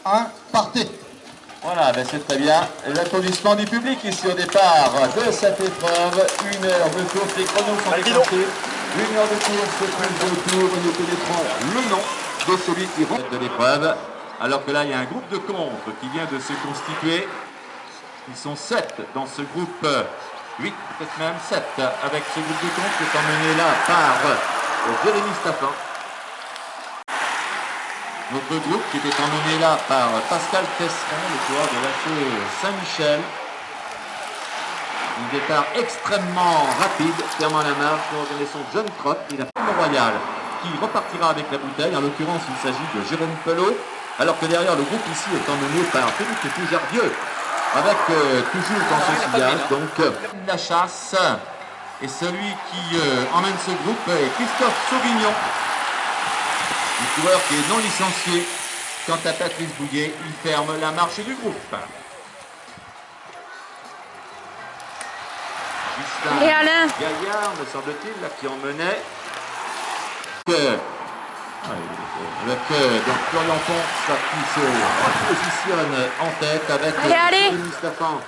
1, partez. Voilà, ben c'est très bien. L'applaudissement du public ici au départ de cette épreuve. 1 heure de course, les chronos sont déclenchés. 1 heure de course, plus de tour. Nous connaîtrons le nom de celui qui rentre de l'épreuve. Alors que là, il y a un groupe de contre qui vient de se constituer. Ils sont 7 dans ce groupe, 8 peut-être même 7, avec ce groupe de contre qui est emmené là par Jérémy Staffan. Notre groupe qui était emmené là par Pascal Tesseron, le coureur de l'ACE Saint-Michel. Un départ extrêmement rapide, fermant la marche, pour donner son jeune crotte. Il a Forme Royal qui repartira avec la bouteille. En l'occurrence, il s'agit de Jérôme Pelot. Alors que derrière, le groupe ici est emmené par Philippe Poujardieu. Avec toujours dans ce sillage, donc la chasse. Et celui qui emmène ce groupe est Christophe Sauvignon. Le coureur qui est non licencié. Quant à Patrice Bouillet, il ferme la marche du groupe. Et Alain Gaillard, me semble-t-il, là, qui emmenait. Avec donc Florian Pons qui se positionne en tête avec allez. Staffan.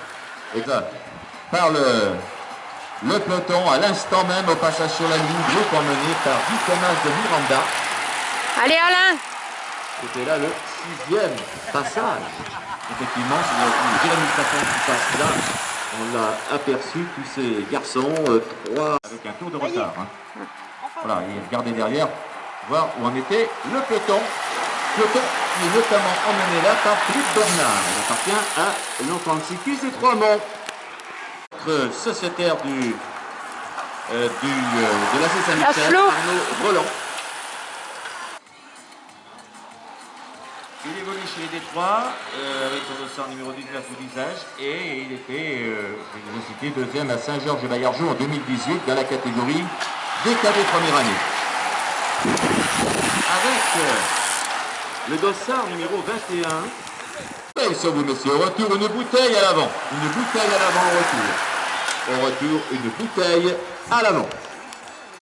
Par le peloton à l'instant même au passage sur la ligne, groupe emmené par Guy Thomas de Miranda. Allez Alain. C'était là le 6e passage. Effectivement, c'est Jérémy Staffan qui passe là. On l'a aperçu, tous ces garçons, 3 avec un tour de retard. Hein. Voilà, et regardez derrière, voir où en était le peloton. Peloton qui est notamment emmené là par Philippe Bernard. Il appartient à l'enfant de cycliste des Trois-Monts. Notre sociétaire de la Saint-Michel, Arnaud Roland. Il évolue chez les Détroits avec son dossard numéro 19 au visage et il était, je vais citer, deuxième à Saint-Georges-de-Baillargeau en 2018 dans la catégorie des cadets première année. Avec le dossard numéro 21. Et sur vous, monsieur, au retour, une bouteille à l'avant. Une bouteille à l'avant au retour. Au retour, une bouteille à l'avant.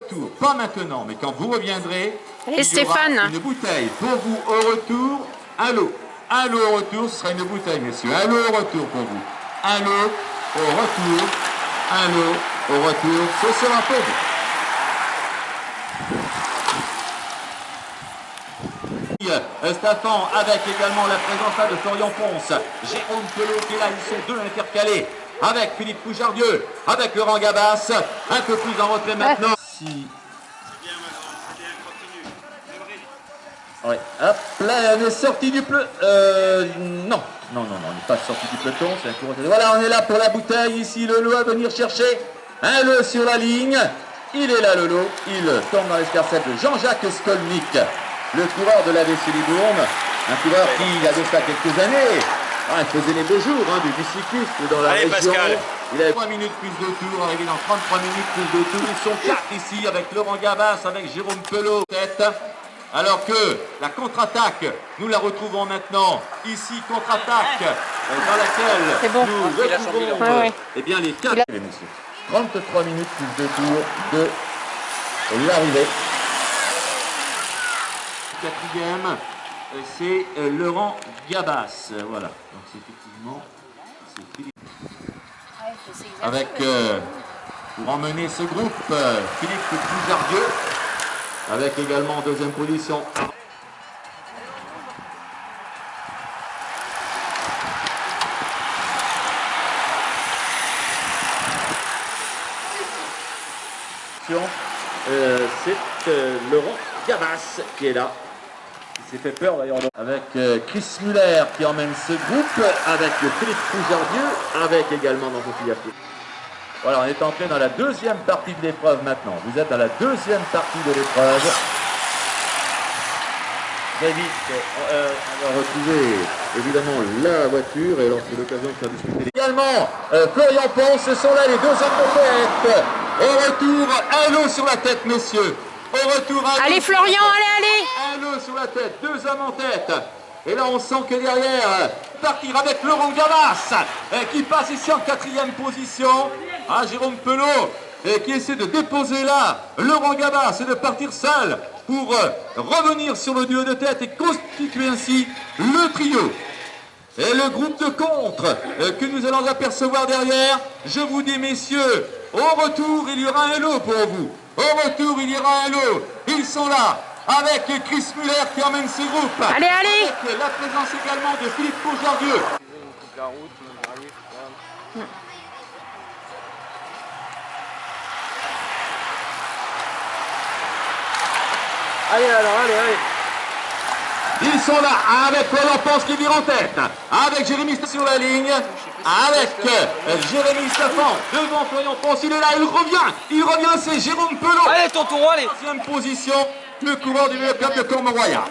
Retour, pas maintenant, mais quand vous reviendrez, et Stéphane, une bouteille pour vous au retour. Un lot. Un lot au retour, ce sera une bouteille, messieurs. Un lot au retour pour vous. Un lot au retour. Un lot au retour, ce sera pour vous. Staffan avec également la présence là de Florian Pons, Jérôme Pelot qui est là, ils sont deux intercalés avec Philippe Poujardieu, avec Laurent Gabas, un peu plus en retrait maintenant. Si... Ouais. Hop, là on est sorti du peloton. Non, on n'est pas sorti du peloton, c'est un cours. Voilà, on est là pour la bouteille, ici le lot à venir chercher. Un lot sur la ligne, il est là le lot, il tombe dans l'escarcelle de Jean-Jacques Skolnick. Le coureur de l'AVC Libourne, un coureur qui, il y a de ça quelques années, il faisait les beaux jours du cyclisme dans la région. Pascal. Il avait 3 minutes plus de tours, arrivé dans 33 minutes plus de tours. Ils sont 4 ici avec Laurent Gabas, avec Jérôme Pelot. Alors que la contre-attaque, nous la retrouvons maintenant ici, contre-attaque, dans laquelle nous retrouvons eh bien, les 4. 33 minutes plus de tours de l'arrivée. Quatrième, c'est Laurent Gabas. Voilà, donc c'est effectivement Philippe. Avec, pour emmener ce groupe, Philippe Poujardieu, avec également en deuxième position. C'est Laurent Gabas qui est là. Il s'est fait peur d'ailleurs. Avec Chris Muller qui emmène ce groupe, avec Philippe Poujardieu, avec également dans son filière. Voilà, on est entré dans la deuxième partie de l'épreuve maintenant. Vous êtes dans la deuxième partie de l'épreuve. Très vite, on va retrouver évidemment la voiture et alors c'est l'occasion de faire discuter. Également, Florian Pons, ce sont là les deux hommes de tête. Au retour, un lot sur la tête, messieurs. Au retour, allez Florian, allez. Un lot sur la tête, deux hommes en tête. Et là, on sent que derrière, partir avec Laurent Gabas, qui passe ici en 4e position. Jérôme Pelot, qui essaie de déposer là Laurent Gabas et de partir seul pour revenir sur le duo de tête et constituer ainsi le trio. Et le groupe de contre que nous allons apercevoir derrière, je vous dis messieurs, au retour il y aura un lot pour vous. Au retour il y aura un lot. Ils sont là avec Chris Muller qui emmène ce groupe. Allez, allez. Avec la présence également de Philippe Courjardieu. Allez alors, allez. Ils sont là avec Florian Ponce qui vire en tête, avec Jérémy Staffan sur la ligne, avec Jérémy Staffan devant Florian Ponce. Il est là, il revient, c'est Jérôme Pelot. Allez, ton tour, allez. Troisième position, le coureur du Vélo Club de Courmayeur.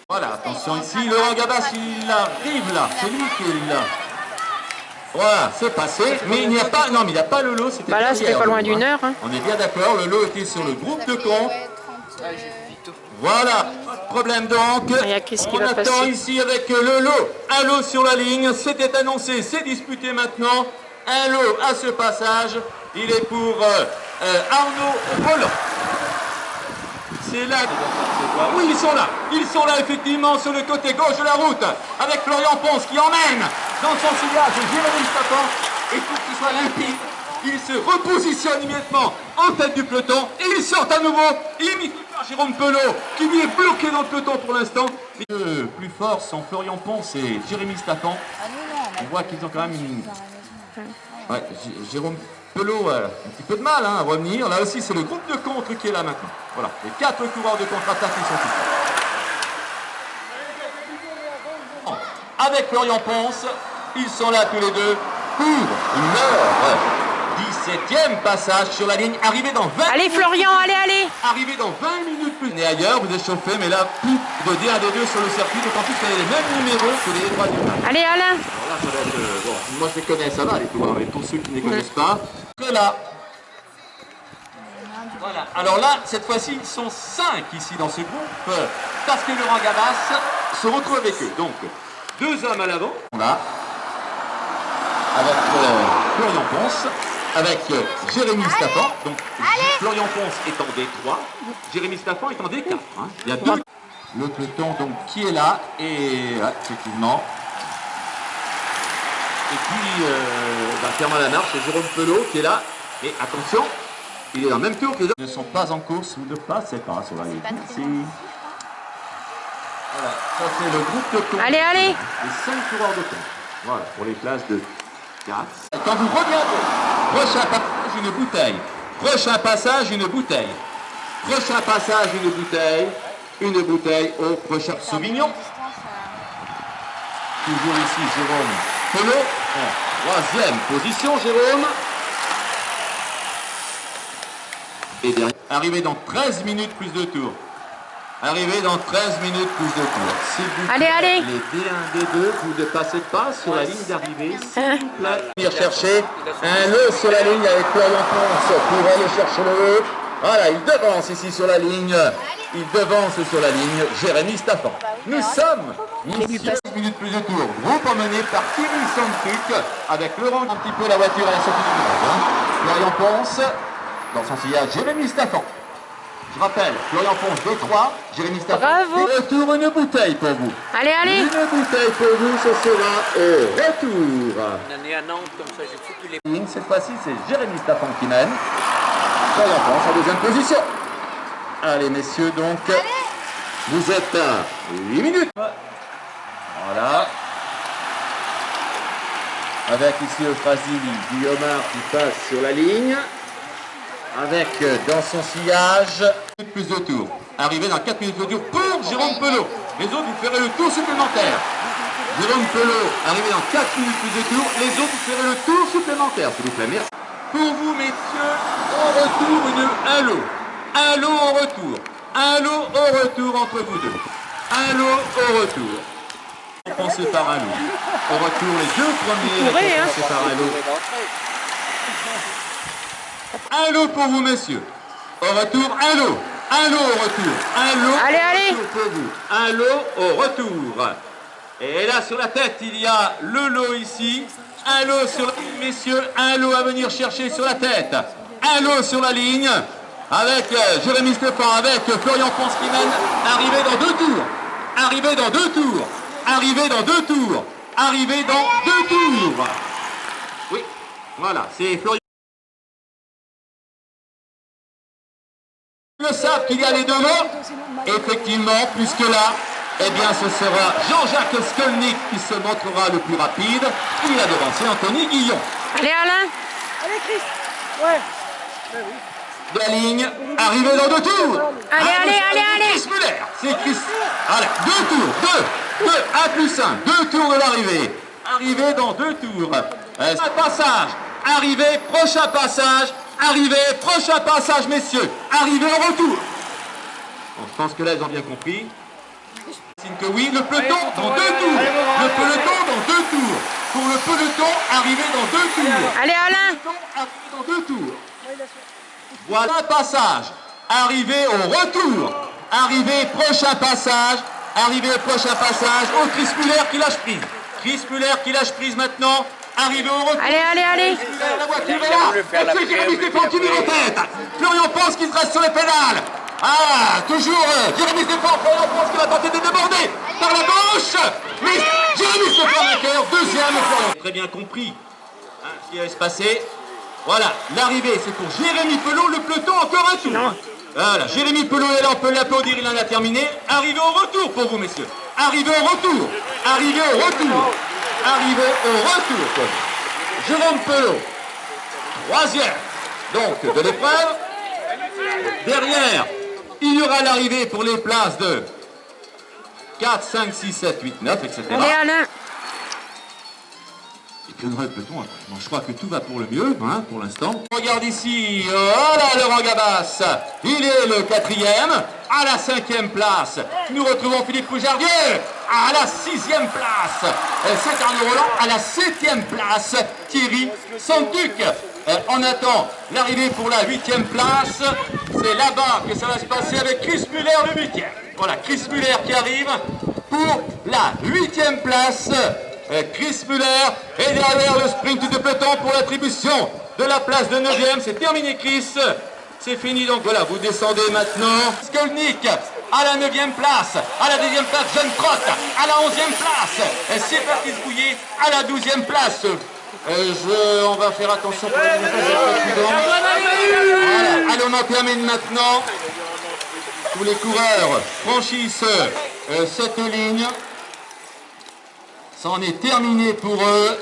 Voilà, attention ici, Laurent Gabas, il arrive là, c'est lui qui est là. Voilà, c'est passé, mais il n'y a pas, non mais il n'y a pas le lot, c'était Bah là, c'était pas loin d'une heure. Hein. On est bien d'accord, le lot était sur le groupe de compte. Voilà, pas de problème donc. Il y a Chris qui On va attend passer. ici avec le lot. Un lot sur la ligne, c'était annoncé, c'est disputé maintenant. Un lot à ce passage, il est pour Arnaud Roland. C'est là. Oui, ils sont là effectivement sur le côté gauche de la route, avec Florian Ponce qui emmène dans son sillage Jérémy Staffan. Et pour que ce soit limpide, il se repositionne immédiatement en tête du peloton et il sort à nouveau, imité par Jérôme Pelot qui lui est bloqué dans le peloton pour l'instant. Les plus forts sont Florian Ponce et Jérémy Staffan. On voit qu'ils ont quand même une... Ouais, Jérôme Pelot a un petit peu de mal à revenir. Là aussi, c'est le groupe de contre qui est là maintenant. Voilà, les 4 coureurs de contre-attaque qui sont ici. Avec Florian Ponce, ils sont là tous les deux pour leur 17e passage sur la ligne, arrivé dans 20 Allez, minutes. Florian, allez. Arrivé dans 20 minutes plus. Et ailleurs, vous êtes chauffé, mais là, plus de D1, D2 sur le circuit, d'autant plus qu'il y a les mêmes numéros que les 3 du match. Allez, Alain. Alors là, ça va être, bon, moi je les connais, ça va les coureurs, mais pour ceux qui ne les connaissent pas, que là. Voilà. Alors là, cette fois-ci, ils sont 5 ici dans ce groupe, parce que Laurent Gabas se retrouve avec eux. Donc, 2 hommes à l'avant, là, avec Florian Ponce, avec Jérémy Staffan. Donc, Florian Ponce est en D3, Jérémy Staffan est en D4. Hein. Il y a 2. Le peloton donc qui est là, et effectivement. Et puis, fermant la marche, c'est Jérôme Pelot qui est là. Et attention, il est dans le même tour que les autres. Ils ne sont pas en course ou ne passaient pas sur la ligne. Merci. Voilà, ça c'est le groupe de course. Allez. Les 5 coureurs de compte. Voilà, pour les places de 4. Et quand vous regardez, prochain passage, une bouteille. Prochain passage, une bouteille. Prochain passage, une bouteille. Une bouteille au prochain Sauvignon. Toujours ici, Jérôme Pelot. En 3e position, Jérôme. Et derrière, arrivé dans 13 minutes plus de tours. Arrivé dans 13 minutes plus de tours. S'il vous plaît, Allez. les D1, D2, vous ne passez pas sur la ligne d'arrivée. S'il vous plaît. Venir chercher un lot sur la ligne avec Florian Ponce pour aller chercher le lot. Voilà, il devance ici sur la ligne. Il devance sur la ligne Jérémy Staffan. Nous sommes 16 minutes plus de tours. Groupe emmené par Thierry Sandtruc avec Laurent un petit peu la voiture à la sortie du village. Florian Ponce dans son sillage Jérémy Staffan. Je rappelle, Florian Ponce D3, Jérémy Staffan. Bravo. Retour, une bouteille pour vous. Allez. Une bouteille pour vous, ce sera au retour. On est à Nantes comme ça, j'ai foutu les... Cette fois-ci, c'est Jérémy Staffan qui mène. Florian Ponce en 2e position. Allez, messieurs, donc, vous êtes à 8 minutes. Voilà. Avec ici Euphrasie Guillaumard qui passe sur la ligne. Avec dans son sillage plus de tours. Arrivé dans 4 minutes de tour pour Jérôme Pelot. Les autres, vous ferez le tour supplémentaire. Jérôme Pelot, arrivé dans 4 minutes plus de tour. Les autres, vous ferez le tour supplémentaire, s'il vous plaît. Merci. Pour vous, messieurs, au retour, un lot. Un lot au retour. Un lot au retour entre vous deux. Un lot au retour. Récompensé par un lot. Au retour, les 2 premiers récompensés par un lot. Un lot pour vous, messieurs. Au retour, un lot. Un lot au retour. Un lot Allez. pour vous. Un lot au retour. Et là, sur la tête, il y a le lot ici. Un lot sur la ligne, messieurs. Un lot à venir chercher sur la tête. Un lot sur la ligne. avec Jérémy Stéphan, avec Florian Ponce qui mène, arrivé dans 2 tours, arrivé dans 2 tours, arrivé dans 2 tours, arrivé dans 2 tours. Oui, voilà, c'est Florian. Ils le savent qu'il y a les devants, effectivement, puisque là, eh bien, ce sera Jean-Jacques Skolnick qui se montrera le plus rapide. Il a devancé Anthony Guillon. Allez, Alain. Allez, Chris. Ouais. De la ligne, arrivé dans 2 tours. Allez, allez, allez, allez. Chris Muller, c'est Chris. Voilà, 2 tours, 2, 1 plus 1, 2 tours de l'arrivée. Arrivé dans 2 tours. Un passage, arrivé, prochain passage, arrivé, prochain passage, messieurs. Arrivé au retour. Bon, je pense que là, ils ont bien compris. Signe que oui, le peloton dans 2 tours. Le peloton dans 2 tours. Pour le peloton, arrivé dans 2 tours. Allez, Alain. Arrivé dans 2 tours. Voilà un passage. Arrivé au retour. Arrivé, prochain passage. Arrivé, prochain passage. Oh, Chris Muller qui lâche prise. Chris Muller qui lâche prise maintenant. Arrivé au retour. Allez, allez, allez. La voiture est là. C'est Jérémy Stéphan qui vire en tête. Florian Ponce qui se reste sur les pédales. Ah, toujours Jérémy Stéphan. Florian Ponce qui va tenter de déborder par la gauche. Mais Jérémy Stéphan vainqueur. Deuxième Florian. Très bien compris ce qui allait se passer. Voilà, l'arrivée c'est pour Jérémy Pelot, le peloton encore un tour. Voilà, Jérémy Pelot est là, on peut l'applaudir, il en a terminé. Arrivé au retour pour vous messieurs. Arrivé au retour. Arrivé au retour. Arrivé au retour pour vous. Jérôme Pelot, troisième donc de l'épreuve. Derrière, il y aura l'arrivée pour les places de 4, 5, 6, 7, 8, 9, etc. Allez, Alain. Et puis on aurait le peloton, je crois que tout va pour le mieux, hein, pour l'instant. Regarde ici, voilà Laurent Gabas, il est le 4e, à la 5e place. Nous retrouvons Philippe Poujardieu, à la 6e place. C'est Arnaud Roland, à la 7e place. Thierry Santuc. On attend l'arrivée pour la 8e place. C'est là-bas que ça va se passer avec Chris Muller, le 8e. Voilà, Chris Muller qui arrive pour la 8e place. Chris Muller et derrière le sprint de peloton pour l'attribution de la place de 9e. C'est terminé Chris, c'est fini donc voilà, vous descendez maintenant. Skolnick à la 9e place, à la 10e place John Trott, à la 11e place c'est parti se bouiller à la 12e place. On va faire attention pour la 12e place. Voilà, allez on en termine maintenant. Tous les coureurs franchissent cette ligne. C'en est terminé pour eux.